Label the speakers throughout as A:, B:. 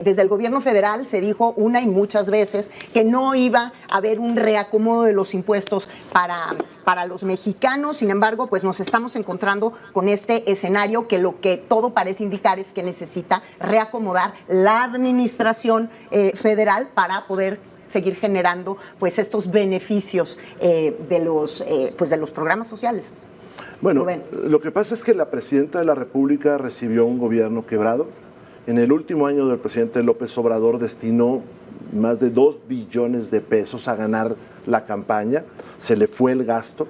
A: Desde el gobierno federal se dijo una y muchas veces que no iba a haber un reacomodo de los impuestos para los mexicanos. Sin embargo, pues nos estamos encontrando con este escenario que lo que todo parece indicar es que necesita reacomodar la administración federal para poder seguir generando pues estos beneficios de los programas sociales.
B: Bueno, lo que pasa es que la presidenta de la República recibió un gobierno quebrado. En el último año del presidente López Obrador destinó más de 2 billones de pesos a ganar la campaña, se le fue el gasto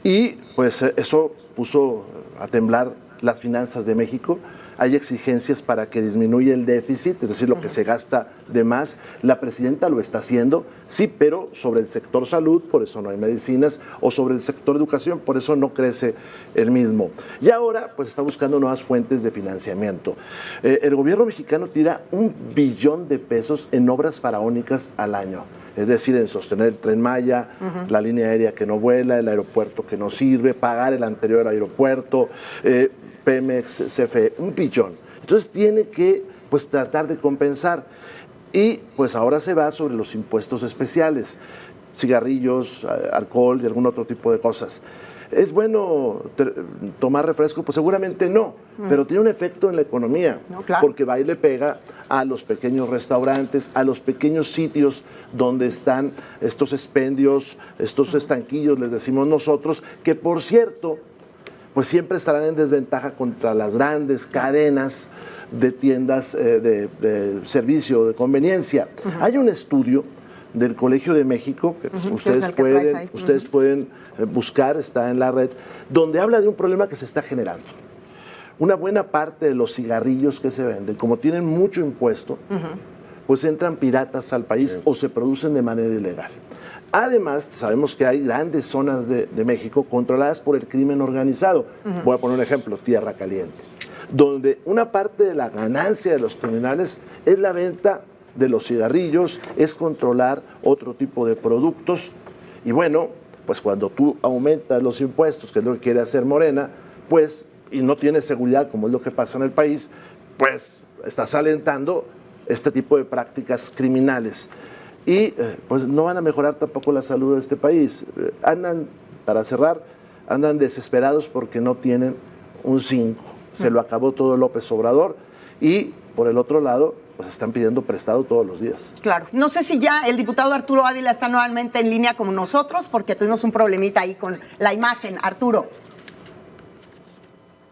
B: y pues eso puso a temblar las finanzas de México. Hay exigencias para que disminuya el déficit, es decir, lo que se gasta de más. La presidenta lo está haciendo, sí, pero sobre el sector salud, por eso no hay medicinas, o sobre el sector educación, por eso no crece el mismo. Y ahora, pues está buscando nuevas fuentes de financiamiento. El gobierno mexicano tira 1 billón de pesos en obras faraónicas al año. Es decir, en sostener el Tren Maya, la línea aérea que no vuela, el aeropuerto que no sirve, pagar el anterior aeropuerto, Pemex, CFE, 1 billón. Entonces tiene que pues tratar de compensar y pues ahora se va sobre los impuestos especiales, cigarrillos, alcohol y algún otro tipo de cosas. ¿Es bueno tomar refresco? Pues seguramente no, pero tiene un efecto en la economía, no, claro, porque va y le pega a los pequeños restaurantes, a los pequeños sitios donde están estos expendios, estos estanquillos, les decimos nosotros, que por cierto, pues siempre estarán en desventaja contra las grandes cadenas de tiendas de servicio, de conveniencia. Hay un estudio del Colegio de México, que ustedes pueden buscar, está en la red, donde habla de un problema que se está generando. Una buena parte de los cigarrillos que se venden, como tienen mucho impuesto, pues entran piratas al país o se producen de manera ilegal. Además, sabemos que hay grandes zonas de México controladas por el crimen organizado. Voy a poner un ejemplo, Tierra Caliente, donde una parte de la ganancia de los criminales es la venta de los cigarrillos, es controlar otro tipo de productos. Y bueno, pues cuando tú aumentas los impuestos, que es lo que quiere hacer Morena, pues, y no tienes seguridad, como es lo que pasa en el país, pues estás alentando este tipo de prácticas criminales. Y pues no van a mejorar tampoco la salud de este país. Para cerrar, andan desesperados porque no tienen un 5. Se lo acabó todo López Obrador y por el otro lado, pues están pidiendo prestado todos los días.
A: Claro. No sé si ya el diputado Arturo Ávila está nuevamente en línea como nosotros, porque tuvimos un problemita ahí con la imagen. Arturo.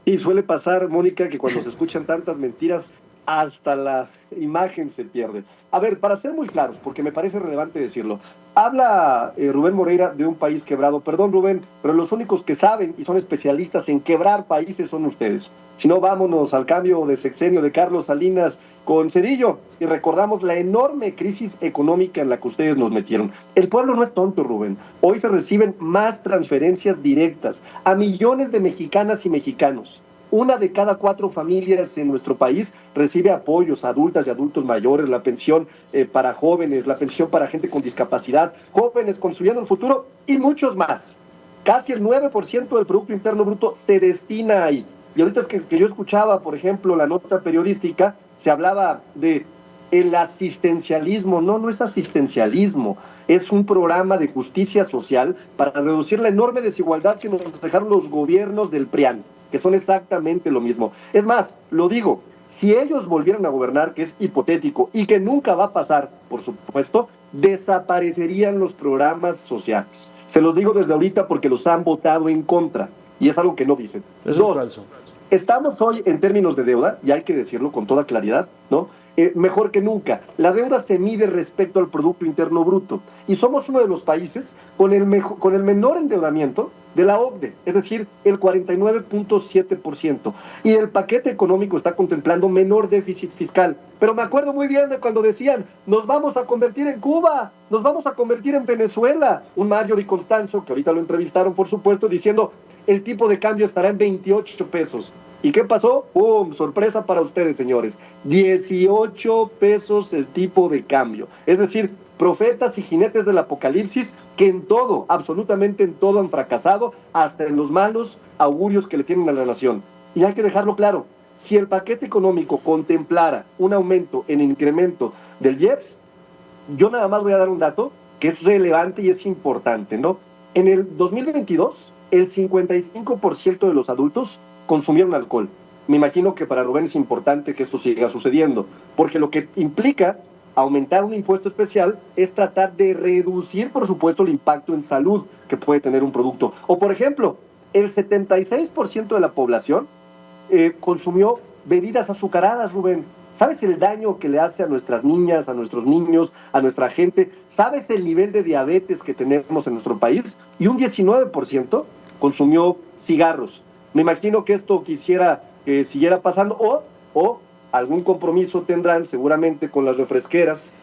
C: Y suele pasar, Mónica, que cuando se escuchan tantas mentiras, hasta la imagen se pierde. A ver, para ser muy claros, porque me parece relevante decirlo, habla Rubén Moreira de un país quebrado. Perdón, Rubén, pero los únicos que saben y son especialistas en quebrar países son ustedes. Si no, vámonos al cambio de sexenio de Carlos Salinas con Cedillo y recordamos la enorme crisis económica en la que ustedes nos metieron. El pueblo no es tonto, Rubén. Hoy se reciben más transferencias directas a millones de mexicanas y mexicanos. 1 de cada 4 familias en nuestro país recibe apoyos a adultas y adultos mayores, la pensión para jóvenes, la pensión para gente con discapacidad, jóvenes construyendo el futuro y muchos más. Casi el 9% del Producto Interno Bruto se destina ahí. Y ahorita es que yo escuchaba, por ejemplo, la nota periodística, se hablaba de el asistencialismo. No, no es asistencialismo. Es un programa de justicia social para reducir la enorme desigualdad que nos dejaron los gobiernos del PRIAN, que son exactamente lo mismo. Es más, lo digo, si ellos volvieran a gobernar, que es hipotético y que nunca va a pasar, por supuesto, desaparecerían los programas sociales. Se los digo desde ahorita porque los han votado en contra y es algo que no dicen.
B: Eso es falso.
C: Estamos hoy en términos de deuda, y hay que decirlo con toda claridad, ¿no? Mejor que nunca. La deuda se mide respecto al Producto Interno Bruto y somos uno de los países con el menor endeudamiento de la OCDE, es decir, el 49.7%. Y el paquete económico está contemplando menor déficit fiscal. Pero me acuerdo muy bien de cuando decían, nos vamos a convertir en Cuba, nos vamos a convertir en Venezuela. Un Mario Di Constanzo, que ahorita lo entrevistaron, por supuesto, diciendo, el tipo de cambio estará en 28 pesos. ¿Y qué pasó? ¡Pum! Sorpresa para ustedes, señores. 18 pesos el tipo de cambio. Es decir, profetas y jinetes del apocalipsis que en todo, absolutamente en todo han fracasado, hasta en los malos augurios que le tienen a la nación. Y hay que dejarlo claro, si el paquete económico contemplara un aumento en incremento del IEPS, yo nada más voy a dar un dato que es relevante y es importante, ¿no? En el 2022, el 55% de los adultos consumieron alcohol. Me imagino que para Rubén es importante que esto siga sucediendo, porque lo que implica aumentar un impuesto especial es tratar de reducir, por supuesto, el impacto en salud que puede tener un producto. O, por ejemplo, el 76% de la población consumió bebidas azucaradas, Rubén. ¿Sabes el daño que le hace a nuestras niñas, a nuestros niños, a nuestra gente? ¿Sabes el nivel de diabetes que tenemos en nuestro país? Y un 19% consumió cigarros. Me imagino que esto quisiera que siguiera pasando o algún compromiso tendrán seguramente con las refresqueras,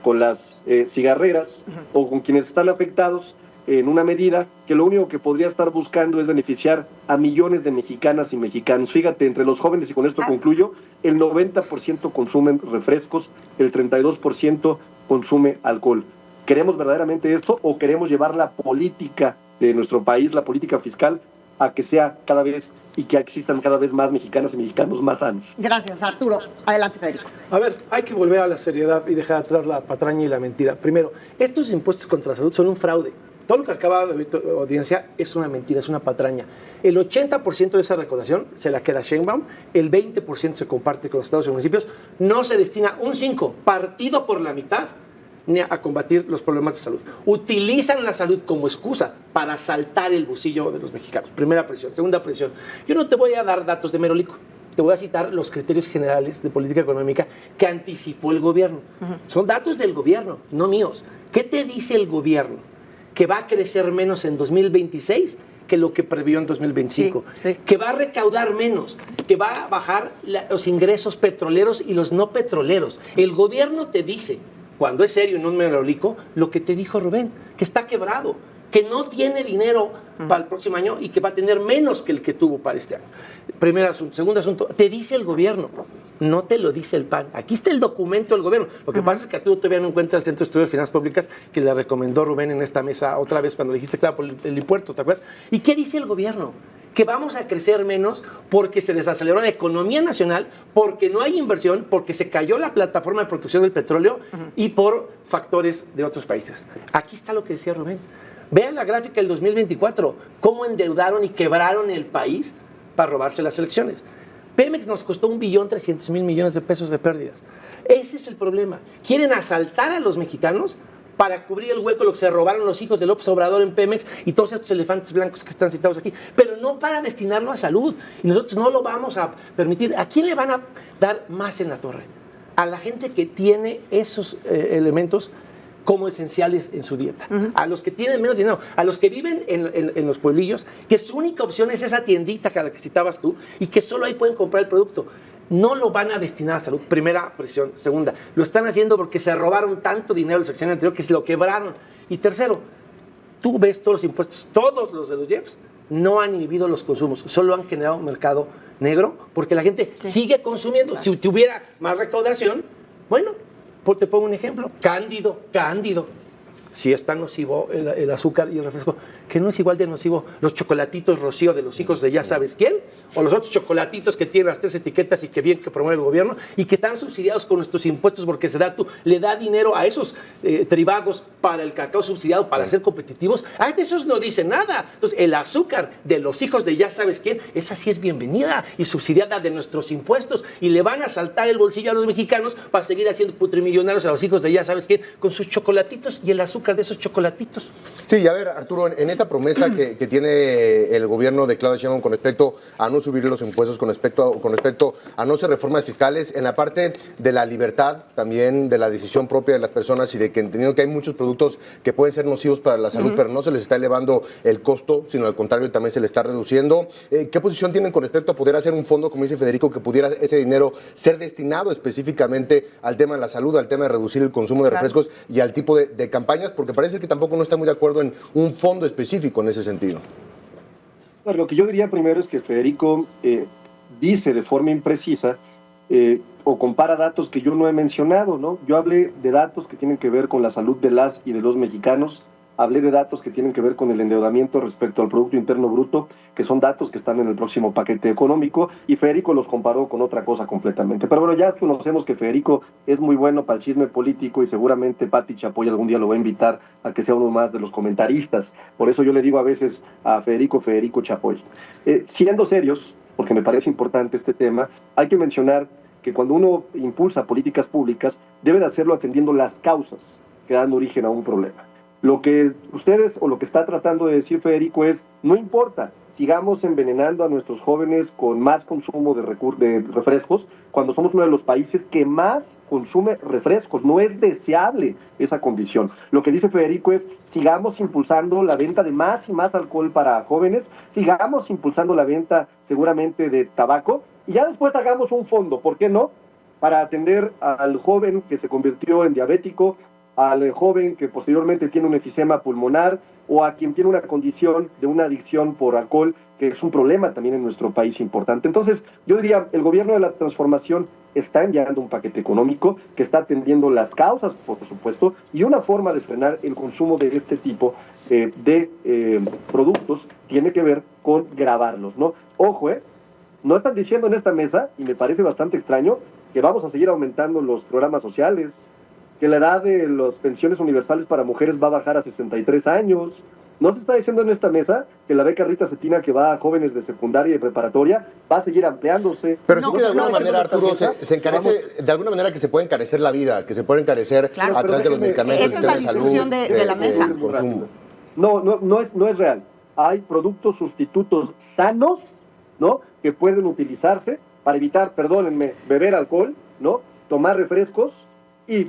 C: con las cigarreras o con quienes están afectados en una medida que lo único que podría estar buscando es beneficiar a millones de mexicanas y mexicanos. Fíjate, entre los jóvenes, y con esto concluyo, el 90% consumen refrescos, el 32% consume alcohol. ¿Queremos verdaderamente esto o queremos llevar la política de nuestro país, la política fiscal, a que sea cada vez y que existan cada vez más mexicanas y mexicanos más sanos?
A: Gracias, Arturo. Adelante, Federico.
D: A ver, hay que volver a la seriedad y dejar atrás la patraña y la mentira. Primero, estos impuestos contra la salud son un fraude. Todo lo que acaba de oír tu audiencia es una mentira, es una patraña. El 80% de esa recaudación se la queda Sheinbaum, el 20% se comparte con los estados y municipios, no se destina un 5%, partido por la mitad, ni a combatir los problemas de salud. Utilizan la salud como excusa para asaltar el bolsillo de los mexicanos. Primera presión. Segunda presión. Yo no te voy a dar datos de Merolico. Te voy a citar los criterios generales de política económica que anticipó el gobierno. Son datos del gobierno, no míos. ¿Qué te dice el gobierno? Que va a crecer menos en 2026 que lo que previó en 2025, que va a recaudar menos, que va a bajar los ingresos petroleros y los no petroleros. El gobierno te dice, cuando es serio y no un Merolico, lo que te dijo Rubén, que está quebrado, que no tiene dinero para el próximo año y que va a tener menos que el que tuvo para este año. Primer asunto. Segundo asunto, te dice el gobierno, no te lo dice el PAN. Aquí está el documento del gobierno. Lo que pasa es que Arturo todavía no encuentra el Centro de Estudios de Finanzas Públicas que le recomendó Rubén en esta mesa otra vez cuando dijiste que estaba por el impuesto, ¿te acuerdas? ¿Y qué dice el gobierno? Que vamos a crecer menos porque se desaceleró la economía nacional, porque no hay inversión, porque se cayó la plataforma de producción del petróleo y por factores de otros países. Aquí está lo que decía Rubén. Vean la gráfica del 2024, cómo endeudaron y quebraron el país para robarse las elecciones. Pemex nos costó 1.300.000 millones de pesos de pérdidas. Ese es el problema. Quieren asaltar a los mexicanos para cubrir el hueco, lo que se robaron los hijos de López Obrador en Pemex y todos estos elefantes blancos que están citados aquí, pero no para destinarlo a salud. Y nosotros no lo vamos a permitir. ¿A quién le van a dar más en la torre? A la gente que tiene esos elementos como esenciales en su dieta. A los que tienen menos dinero, a los que viven en los pueblillos, que su única opción es esa tiendita que a la que citabas tú y que solo ahí pueden comprar el producto. No lo van a destinar a salud. Primera presión. Segunda, lo están haciendo porque se robaron tanto dinero en la sección anterior que se lo quebraron. Y tercero, tú ves todos los impuestos, todos los de los IEPS, no han inhibido los consumos, solo han generado un mercado negro porque la gente sigue consumiendo. Claro. Si tuviera más recaudación, bueno, te pongo un ejemplo, Cándido. Si es tan nocivo el azúcar y el refresco, que no es igual de nocivo los chocolatitos Rocío de los hijos de ya sabes quién, o los otros chocolatitos que tienen las 3 etiquetas y que bien que promueve el gobierno y que están subsidiados con nuestros impuestos porque le da dinero a esos tribagos para el cacao subsidiado para ser competitivos. De esos no dicen nada. Entonces, el azúcar de los hijos de ya sabes quién, esa sí es bienvenida y subsidiada de nuestros impuestos y le van a saltar el bolsillo a los mexicanos para seguir haciendo putrimillonarios a los hijos de ya sabes quién con sus chocolatitos y el azúcar de esos chocolatitos.
E: Sí, y a ver, Arturo, en esta promesa que tiene el gobierno de Claudia Sheinbaum con respecto a no subir los impuestos, con respecto a no hacer reformas fiscales, en la parte de la libertad, también de la decisión propia de las personas y de que entendiendo que hay muchos productos que pueden ser nocivos para la salud, pero no se les está elevando el costo, sino al contrario, también se les está reduciendo. ¿Qué posición tienen con respecto a poder hacer un fondo, como dice Federico, que pudiera ese dinero ser destinado específicamente al tema de la salud, al tema de reducir el consumo de refrescos y al tipo de campañas? Porque parece que tampoco no está muy de acuerdo en un fondo específico en ese sentido.
C: Lo que yo diría primero es que Federico dice de forma imprecisa o compara datos que yo no he mencionado, ¿no? Yo hablé de datos que tienen que ver con la salud de las y de los mexicanos hablé de datos que tienen que ver con el endeudamiento respecto al Producto Interno Bruto, que son datos que están en el próximo paquete económico, y Federico los comparó con otra cosa completamente. Pero bueno, ya conocemos que Federico es muy bueno para el chisme político y seguramente Pati Chapoy algún día lo va a invitar a que sea uno más de los comentaristas. Por eso yo le digo a veces a Federico Chapoy. Siendo serios, porque me parece importante este tema, hay que mencionar que cuando uno impulsa políticas públicas, debe de hacerlo atendiendo las causas que dan origen a un problema. Lo que ustedes o lo que está tratando de decir Federico es, no importa, sigamos envenenando a nuestros jóvenes con más consumo de refrescos, cuando somos uno de los países que más consume refrescos. No es deseable esa condición. Lo que dice Federico es, sigamos impulsando la venta de más y más alcohol para jóvenes, sigamos impulsando la venta seguramente de tabaco, y ya después hagamos un fondo, ¿por qué no?, para atender al joven que se convirtió en diabético, al joven que posteriormente tiene un efisema pulmonar, o a quien tiene una condición de una adicción por alcohol, que es un problema también en nuestro país importante. Entonces, yo diría, el gobierno de la transformación está enviando un paquete económico que está atendiendo las causas, por supuesto, y una forma de frenar el consumo de este tipo de productos tiene que ver con gravarlos, ¿no? Ojo, no están diciendo en esta mesa, y me parece bastante extraño, que vamos a seguir aumentando los programas sociales, que la edad de las pensiones universales para mujeres va a bajar a 63 años. No se está diciendo en esta mesa que la beca Rita Cetina, que va a jóvenes de secundaria y preparatoria, va a seguir ampliándose.
E: Pero
A: No,
E: sí que de alguna
A: no,
E: manera, Arturo, se encarece, de alguna manera que se puede encarecer la vida, que se puede encarecer
A: Claro,
E: a través de los medicamentos,
A: esa es la discusión de la mesa.
E: del consumo.
C: No es real. Hay productos sustitutos sanos, ¿no?, que pueden utilizarse para evitar, perdónenme, beber alcohol, ¿no?, tomar refrescos y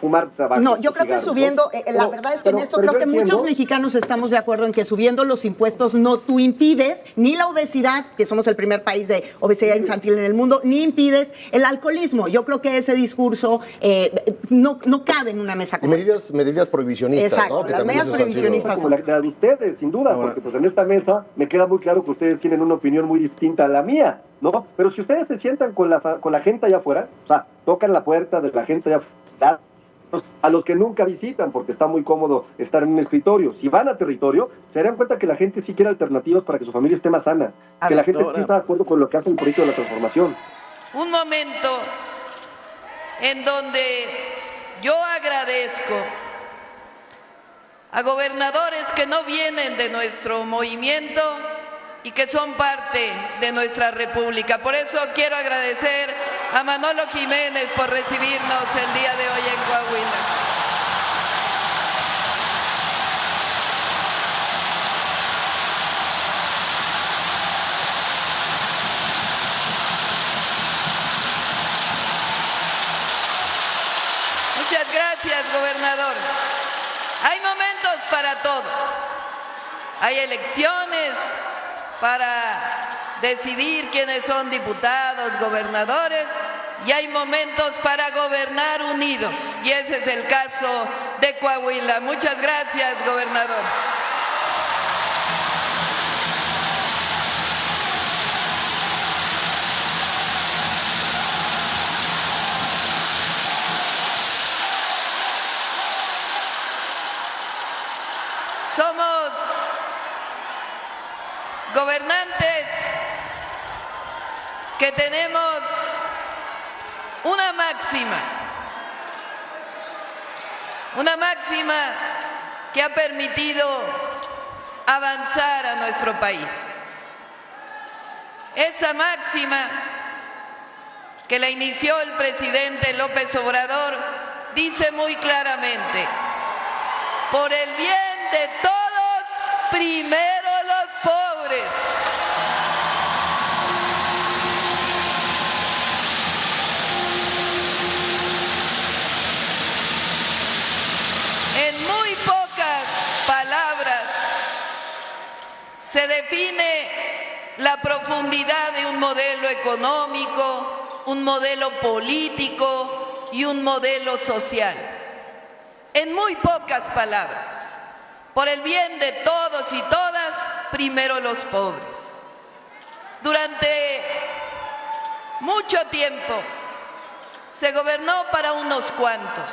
C: fumar tabaco.
A: No, yo creo que
C: cigarros,
A: subiendo,
C: ¿no?
A: la verdad es que en esto
C: pero
A: creo
C: yo
A: que muchos
C: entiendo.
A: mexicanos estamos de acuerdo en que subiendo los impuestos no tú impides ni la obesidad, que somos el primer país de obesidad infantil en el mundo, ni impides el alcoholismo. Yo creo que ese discurso no cabe en una mesa
E: Y
A: como esta.
E: medidas prohibicionistas,
A: Exacto,
E: ¿no? Que
A: las
E: también
A: medidas
E: esos han sido-
A: prohibicionistas.
C: Como la de ustedes, sin duda,
B: Ahora,
C: porque pues en esta mesa me queda muy claro que ustedes tienen una opinión muy distinta a la mía, ¿no? Pero si ustedes se sientan con la gente allá afuera, o sea, tocan la puerta de la gente allá afuera, a los que nunca visitan, porque está muy cómodo estar en un escritorio, si van a territorio, se darán cuenta que la gente sí quiere alternativas para que su familia esté más sana,
A: A
C: que la
A: ver,
C: gente
B: ahora-
C: sí está de acuerdo con lo que hace el proyecto de la transformación.
F: Un momento en donde yo agradezco a gobernadores que no vienen de nuestro movimiento y que son parte de nuestra república. Por eso quiero agradecer a Manolo Jiménez por recibirnos el día de hoy en Coahuila. Muchas gracias, gobernador. Hay momentos para todo. Hay elecciones para decidir quiénes son diputados, gobernadores, y hay momentos para gobernar unidos. Y ese es el caso de Coahuila. Muchas gracias, gobernador. Somos gobernantes que tenemos una máxima que ha permitido avanzar a nuestro país. Esa máxima que la inició el presidente López Obrador dice muy claramente: por el bien de todos, primero los pobres. En muy pocas palabras se define la profundidad de un modelo económico, un modelo político y un modelo social. En muy pocas palabras, por el bien de todos y todas, primero los pobres. Durante mucho tiempo se gobernó para unos cuantos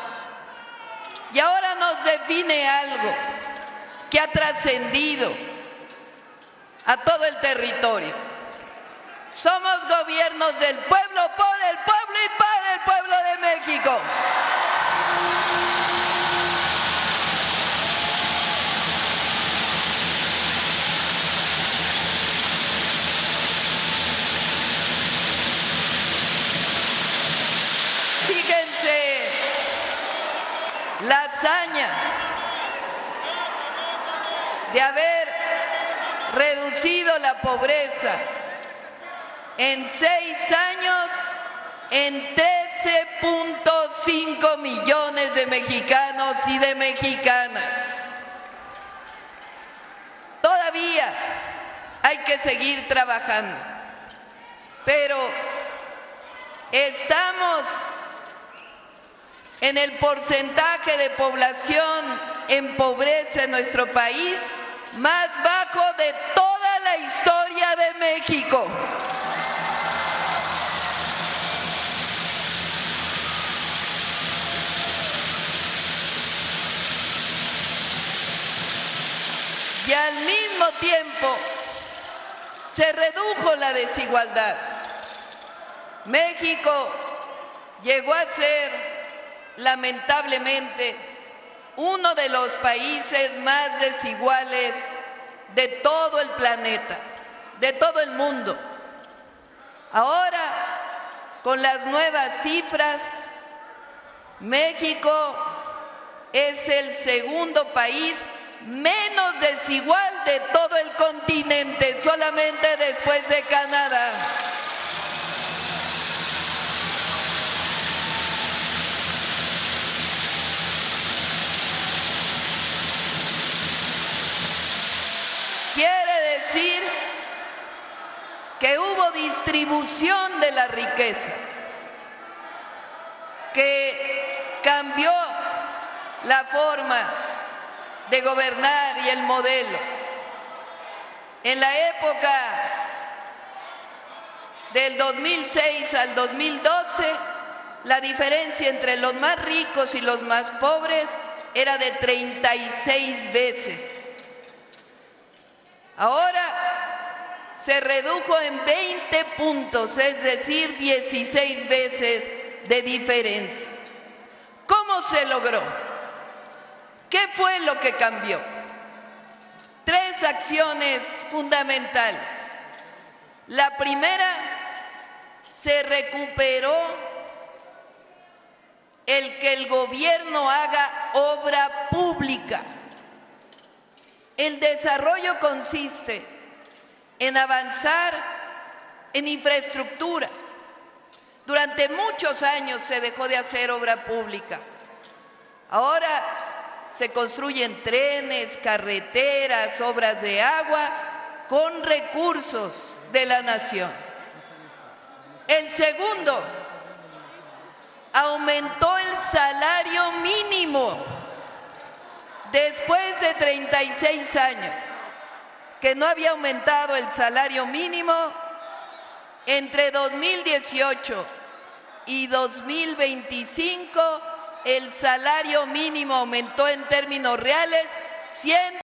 F: y ahora nos define algo. que ha trascendido a todo el territorio. Somos gobiernos del pueblo, por el pueblo y para el pueblo de México. Fíjense la hazaña de haber reducido la pobreza en 6 años en 13.5 millones de mexicanos y de mexicanas. Todavía hay que seguir trabajando, pero estamos en el porcentaje de población en pobreza en nuestro país más bajo de toda la historia de México. Y al mismo tiempo se redujo la desigualdad. México llegó a ser, lamentablemente, uno de los países más desiguales de todo el planeta, de todo el mundo. Ahora, con las nuevas cifras, México es el segundo país menos desigual de todo el continente, solamente después de Canadá. Quiere decir que hubo distribución de la riqueza, que cambió la forma de gobernar y el modelo. En la época del 2006 al 2012, la diferencia entre los más ricos y los más pobres era de 36 veces. Ahora se redujo en 20 puntos, es decir, 16 veces de diferencia. ¿Cómo se logró? ¿Qué fue lo que cambió? 3 acciones fundamentales. La primera, se recuperó el que el gobierno haga obra pública. El desarrollo consiste en avanzar en infraestructura. Durante muchos años se dejó de hacer obra pública. Ahora se construyen trenes, carreteras, obras de agua con recursos de la nación. El segundo, aumentó el salario mínimo después de 36 años que no había aumentado el salario mínimo. Entre 2018 y 2025 el salario mínimo aumentó en términos reales 100